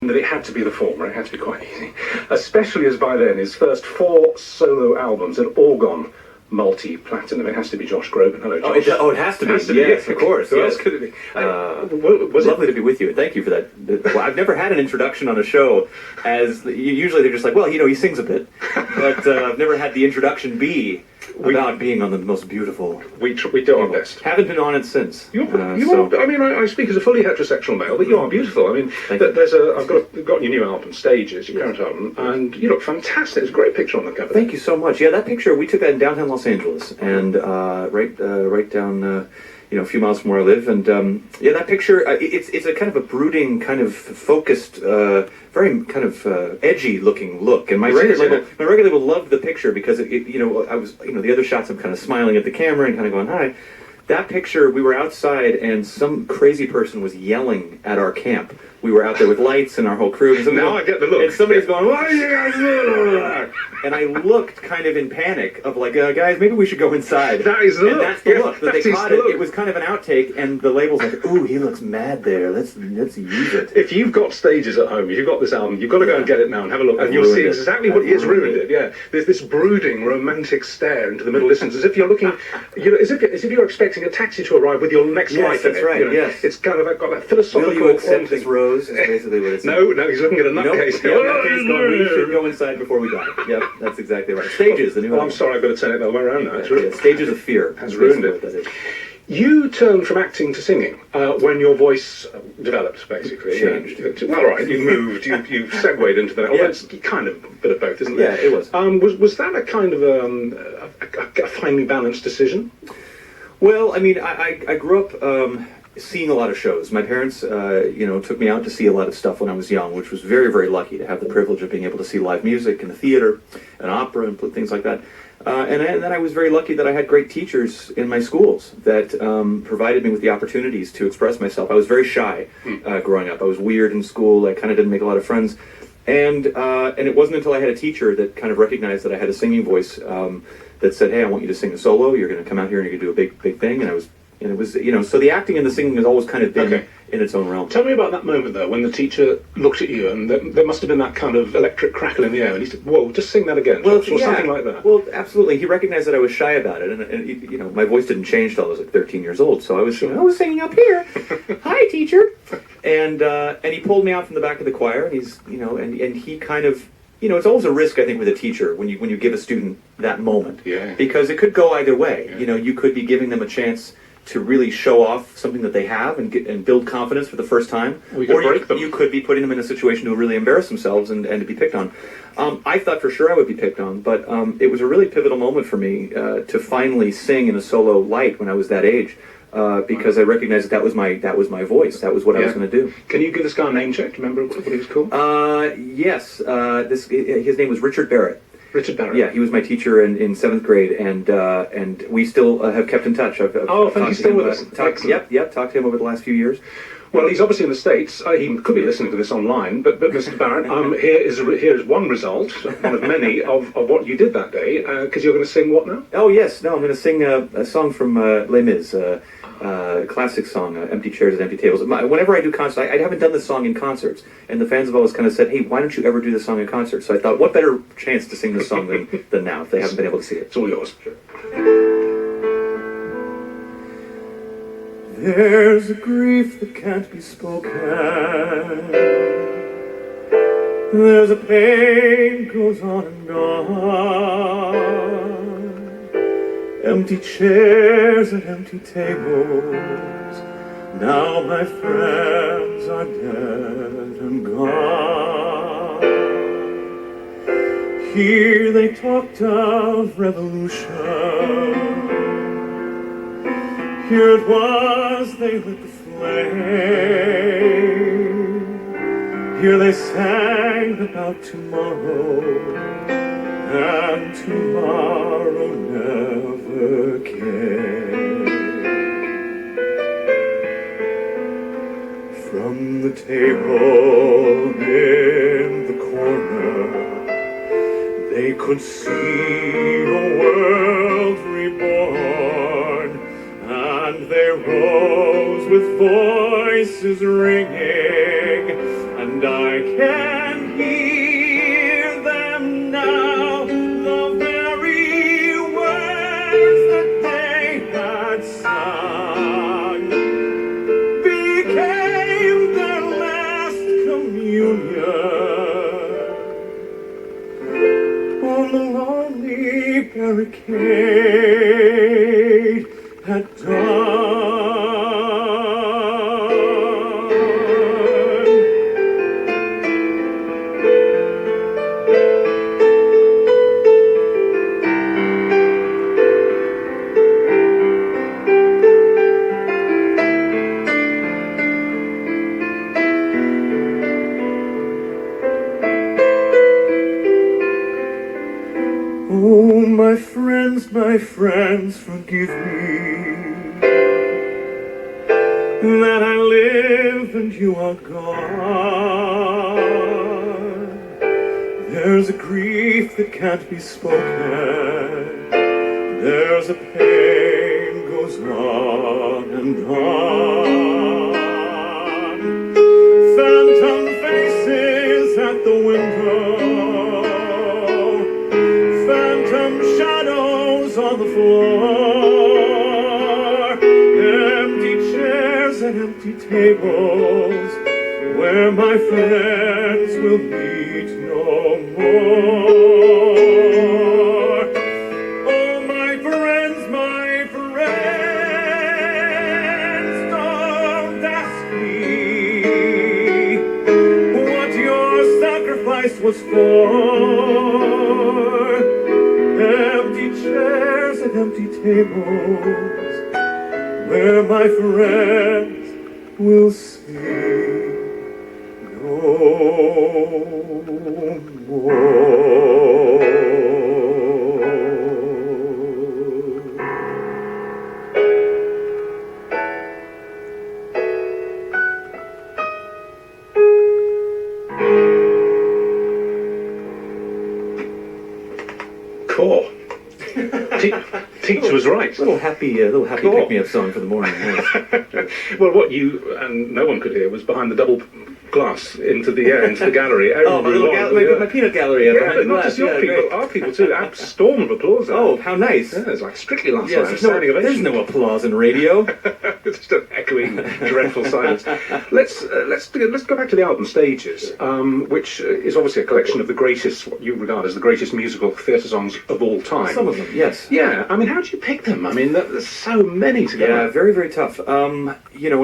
that it had to be the former, it had to be quite easy. Especially as by then his first 4 solo albums had all gone multi-platinum. It has to be Josh Groban. Hello, Josh. It has to be. Yes, of course. Who yes. else could it be? Was lovely to be with you. Thank you for that. Well, I've never had an introduction on a show as usually they're just like, well, he sings a bit, but I've never had the introduction be about being on the most beautiful. We do our best. Haven't been on it since. You are. I mean, I speak as a fully heterosexual male, but you are beautiful. I mean, I've got your new album, Stages, your current album, and you look fantastic. It's a great picture on the cover. Thank you so much. Yeah, that picture we took that in downtown Los Angeles, and right down. A few miles from where I live, and that picture, it's a kind of a brooding, kind of focused, very kind of edgy looking look. And my record label loved the picture because I was the other shots I'm kind of smiling at the camera and kind of going hi. That picture, we were outside and some crazy person was yelling at our camp. We were out there with lights and our whole crew. And now I get the look. And somebody's going, "What are you guys doing?" And I looked kind of in panic of like, guys, maybe we should go inside. That is the look. And that's the look that they caught it. It was kind of an outtake, and the label's like, "Ooh, he looks mad there. Let's use it." If you've got Stages at home, if you've got this album, you've got to go and get it now and have a look, and you'll see exactly what he has ruined it. Yeah, there's this brooding, romantic stare into the middle distance, as if you're looking, as if you're expecting a taxi to arrive with your next life in it. That's right. Yes, it's kind of got that philosophical. Will you accept this rose? Is basically what it's. No, he's looking at a nutcase. We should go inside before we die. Yep, that's exactly right. Stages, the new one. I'm sorry, I've got to turn it the other way around now. Stages of Fear has ruined it. You turned from acting to singing when your voice developed, basically. Changed. Well, all right, you moved, you segued into that. Well, it's kind of a bit of both, isn't it? Yeah, it was. Was that a kind of a finely balanced decision? Well, I mean, I grew up seeing a lot of shows. My parents, took me out to see a lot of stuff when I was young, which was very, very lucky to have the privilege of being able to see live music in the theater and opera and things like that. And then I was very lucky that I had great teachers in my schools that provided me with the opportunities to express myself. I was very shy growing up. I was weird in school. I kind of didn't make a lot of friends. And it wasn't until I had a teacher that kind of recognized that I had a singing voice that said, "Hey, I want you to sing a solo. You're going to come out here and you're going to do a big thing." And it was, so the acting and the singing has always kind of been in its own realm. Tell me about that moment, though, when the teacher looked at you and there must have been that kind of electric crackle in the air, and he said, "Whoa, just sing that again," or something like that. Well, absolutely. He recognized that I was shy about it, and my voice didn't change till I was like 13 years old, so I was singing up here. "Hi, teacher," and he pulled me out from the back of the choir, and and he kind of. It's always a risk, I think, with a teacher when you give a student that moment, because it could go either way. Yeah. You could be giving them a chance to really show off something that they have and build confidence for the first time, or you could be putting them in a situation to really embarrass themselves and to be picked on. I thought for sure I would be picked on, but it was a really pivotal moment for me to finally sing in a solo light when I was that age. Because I recognized that was my voice. That was what I was going to do. Can you give this guy a name check? Do you remember what he was called? Yes. His name was Richard Barrett. Richard Barrett. Yeah, he was my teacher in 7th grade, and we still have kept in touch. I've he's still with us. Talked to him over the last few years. Well, he's obviously in the States. He could be listening to this online, but Mr. Barrett, here is one result, one of many, of what you did that day, because you're going to sing what now? Oh, yes. No, I'm going to sing a song from Les Mis, classic song, Empty Chairs and Empty Tables. Whenever I do concerts, I haven't done this song in concerts, and the fans have always kind of said, "Hey, why don't you ever do this song in concert?" So I thought, what better chance to sing this song than now, if they haven't been able to see it. It's all yours. Sure. There's a grief that can't be spoken. There's a pain goes on and on. Empty chairs and empty tables. Now my friends are dead and gone. Here they talked of revolution. Here it was, they lit the flame. Here they sang about tomorrow, and tomorrow never came. From the table in the corner, they could see a world reborn. And they rose with voices ringing, and I I can hear them now, the very words that they had sung became their last communion on the lonely barricade at dawn. Oh, my friends, forgive me that I live and you are gone. There's a grief that can't be spoken. There's a pain goes on and on. Phantom faces at the window. Phantom shadows on the floor. Empty chairs and empty tables where my friends will meet no more. Oh, my friends, don't ask me what your sacrifice was for. Empty chairs and empty tables where my friends will see no more. Cool. Teacher was right. Little happy Cool. pick-me-up song for the morning. Yes. Well, what you and no one could hear was behind the double glass into the gallery. Oh, my little my peanut gallery. Yeah, but not just your people, our people too. A storm of applause. Oh, how nice! Yeah, it's like Strictly last Yes, night. Standing ovation. there's no applause in radio. It's just an echoing, dreadful silence. Let's go back to the album Stages, which is obviously a collection of the greatest, what you regard as the greatest musical theatre songs of all time. Some of them, yes. Yeah, I mean, how do you pick them? I mean, there's so many to go. Yeah, very, very tough. And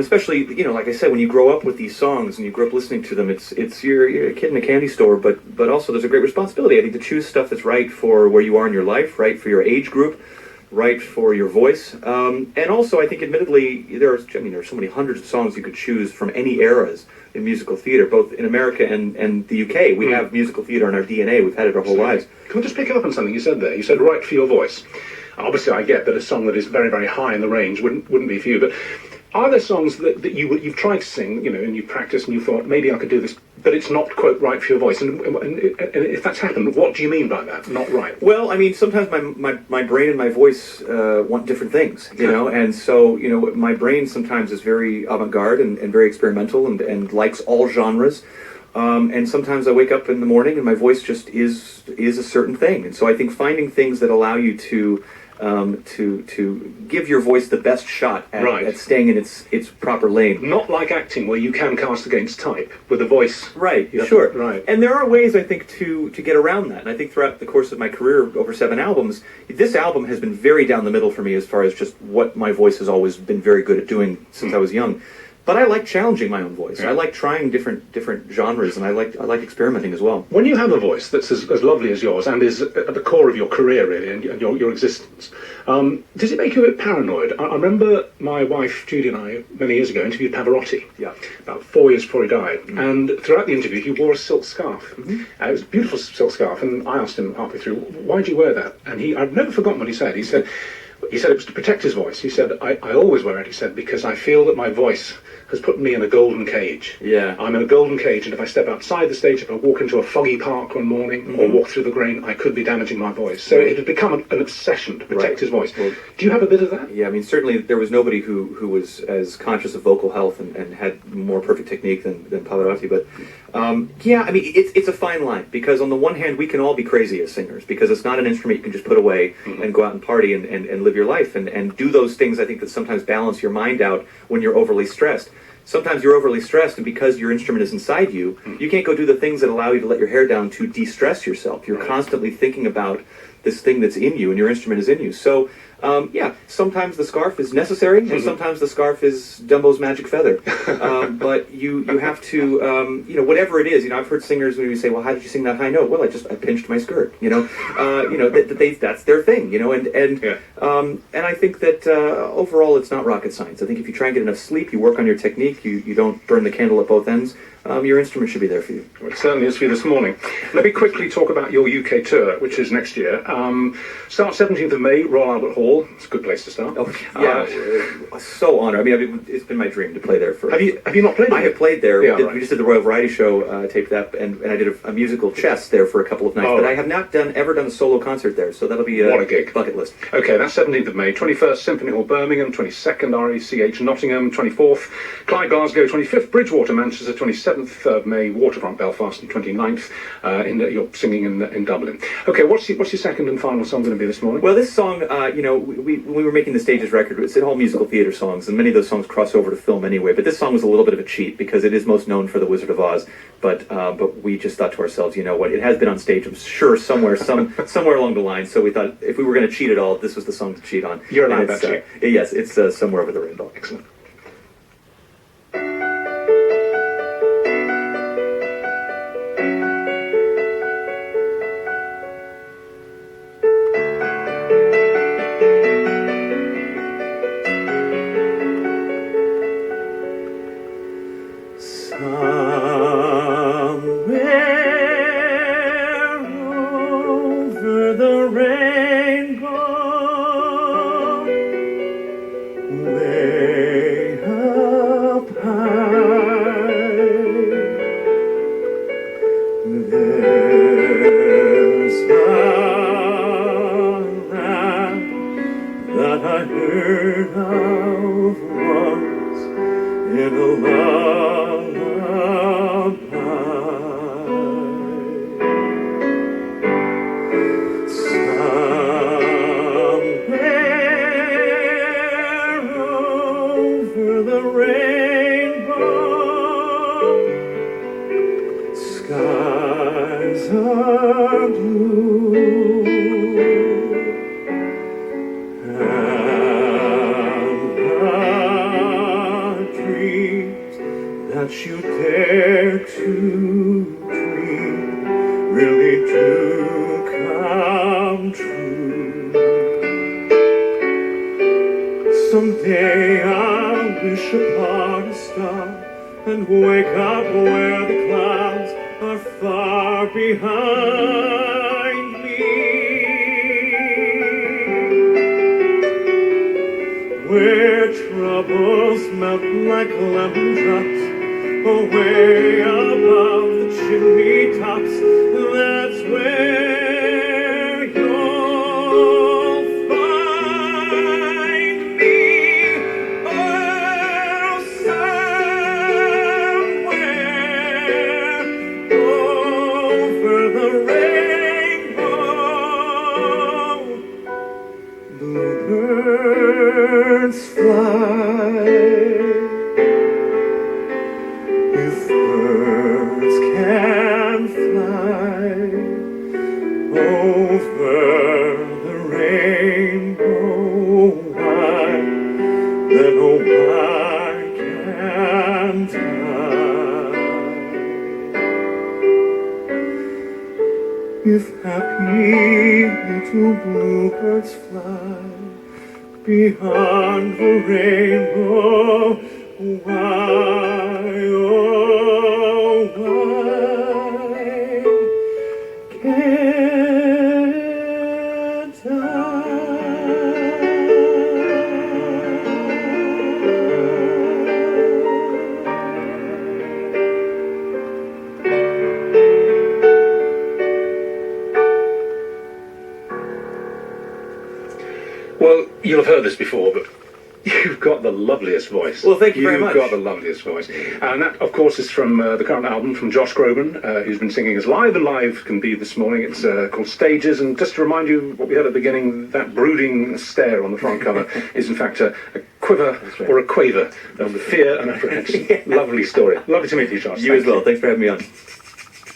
especially, like I said, when you grow up with these songs and you grow up listening to them, it's you're a kid in a candy store, but also there's a great responsibility, I think, to choose stuff that's right for where you are in your life, right for your age group, right for your voice. And also, I think, admittedly, there are so many hundreds of songs you could choose from any eras in musical theatre, both in America and the UK. We have musical theatre in our DNA. We've had it our whole lives. Can we just pick up on something you said there? You said right for your voice. Obviously, I get that a song that is very, very high in the range wouldn't be for you, but are there songs that you've tried to sing, and you've practiced and you thought, maybe I could do this, but it's not, quote, right for your voice? And if that's happened, what do you mean by that, not right? Well, I mean, sometimes my brain and my voice want different things, and so, my brain sometimes is very avant-garde and very experimental and likes all genres. And sometimes I wake up in the morning and my voice just is a certain thing. And so I think finding things that allow you to give your voice the best shot at staying in its proper lane. Not like acting, where you can cast against type with a voice. Right, sure. Right. And there are ways, I think, to get around that. And I think throughout the course of my career, over 7 albums, this album has been very down the middle for me as far as just what my voice has always been very good at doing since I was young. But I like challenging my own voice. Yeah. I like trying different genres, and I like experimenting as well. When you have a voice that's as lovely as yours and is at the core of your career, really, and your existence, does it make you a bit paranoid? I remember my wife, Judy, and I, many years ago, interviewed Pavarotti, about 4 years before he died. Mm-hmm. And throughout the interview, he wore a silk scarf. Mm-hmm. It was a beautiful silk scarf, and I asked him halfway through, why do you wear that? And I've never forgotten what he said. He said, He said it was to protect his voice. He said, I always wear it, he said, because I feel that my voice has put me in a golden cage. Yeah. I'm in a golden cage, and if I step outside the stage, if I walk into a foggy park one morning or walk through the grain, I could be damaging my voice. So it had become an obsession to protect his voice. Well, do you have a bit of that? Yeah, I mean, certainly there was nobody who was as conscious of vocal health and had more perfect technique than Pavarotti. But yeah, I mean, it's a fine line, because on the one hand, we can all be crazy as singers, because it's not an instrument you can just put away and go out and party and live your life and do those things, I think, that sometimes balance your mind out when you're overly stressed. Sometimes you're overly stressed, and because your instrument is inside you, you can't go do the things that allow you to let your hair down to de-stress yourself. You're constantly thinking about this thing that's in you, and your instrument is in you. So, yeah, sometimes the scarf is necessary, and sometimes the scarf is Dumbo's magic feather. But you have to, you know, whatever it is. You know, I've heard singers when you say, "Well, how did you sing that high note?" Well, I pinched my skirt. You know, that's their thing. You know, and I think that overall, it's not rocket science. I think if you try and get enough sleep, you work on your technique, you don't burn the candle at both ends. Your instrument should be there for you. Well, it certainly is for you this morning. Let me quickly talk about your UK tour, which is next year. Start 17th of May, Royal Albert Hall. It's a good place to start. Oh, yeah, so honored. I mean, it's been my dream to play there for. Have you not played there? I have played there. Yeah, we just did the Royal Variety Show, taped that, and I did a musical chess there for a couple of nights. But I have not ever done a solo concert there, so that'll be what a gig. Bucket list. Okay, that's 17th of May. 21st, Symphony Hall, Birmingham. 22nd, RECH, Nottingham. 24th, Clyde, Glasgow. 25th, Bridgewater, Manchester. 27th of May, Waterfront, Belfast, and 29th, you're singing in Dublin. Okay, what's your second and final song going to be this morning? Well, this song, you know, when we were making the Stages record, it's all musical theater songs, and many of those songs cross over to film anyway. But this song was a little bit of a cheat, because it is most known for The Wizard of Oz. But we just thought to ourselves, you know what? It has been on stage, I'm sure, somewhere along the line. So we thought if we were going to cheat at all, this was the song to cheat on. You're allowed that cheat. Yes, it's Somewhere Over the Rainbow. Excellent. Someday I'll wish upon a star and wake up where the clouds are far behind me, where troubles melt like lemon drops away above the chimney tops. That's where you'll find me. Oh, somewhere over the rainbow, bluebirds fly. If birds can fly over the rainbow, why, then why can't I? If happy little bluebirds fly beyond the rainbow, why, oh, why can't I? Well, you'll have heard this before, but you've got the loveliest voice. Well, thank you very much. You've got the loveliest voice. And that, of course, is from the current album from Josh Groban, who's been singing as live and live can be this morning. It's called Stages. And just to remind you what we had at the beginning, that brooding stare on the front cover is, in fact, a quiver or a quaver of fear and apprehension. Lovely story. Lovely to meet you, Josh. You as well. Thanks for having me on.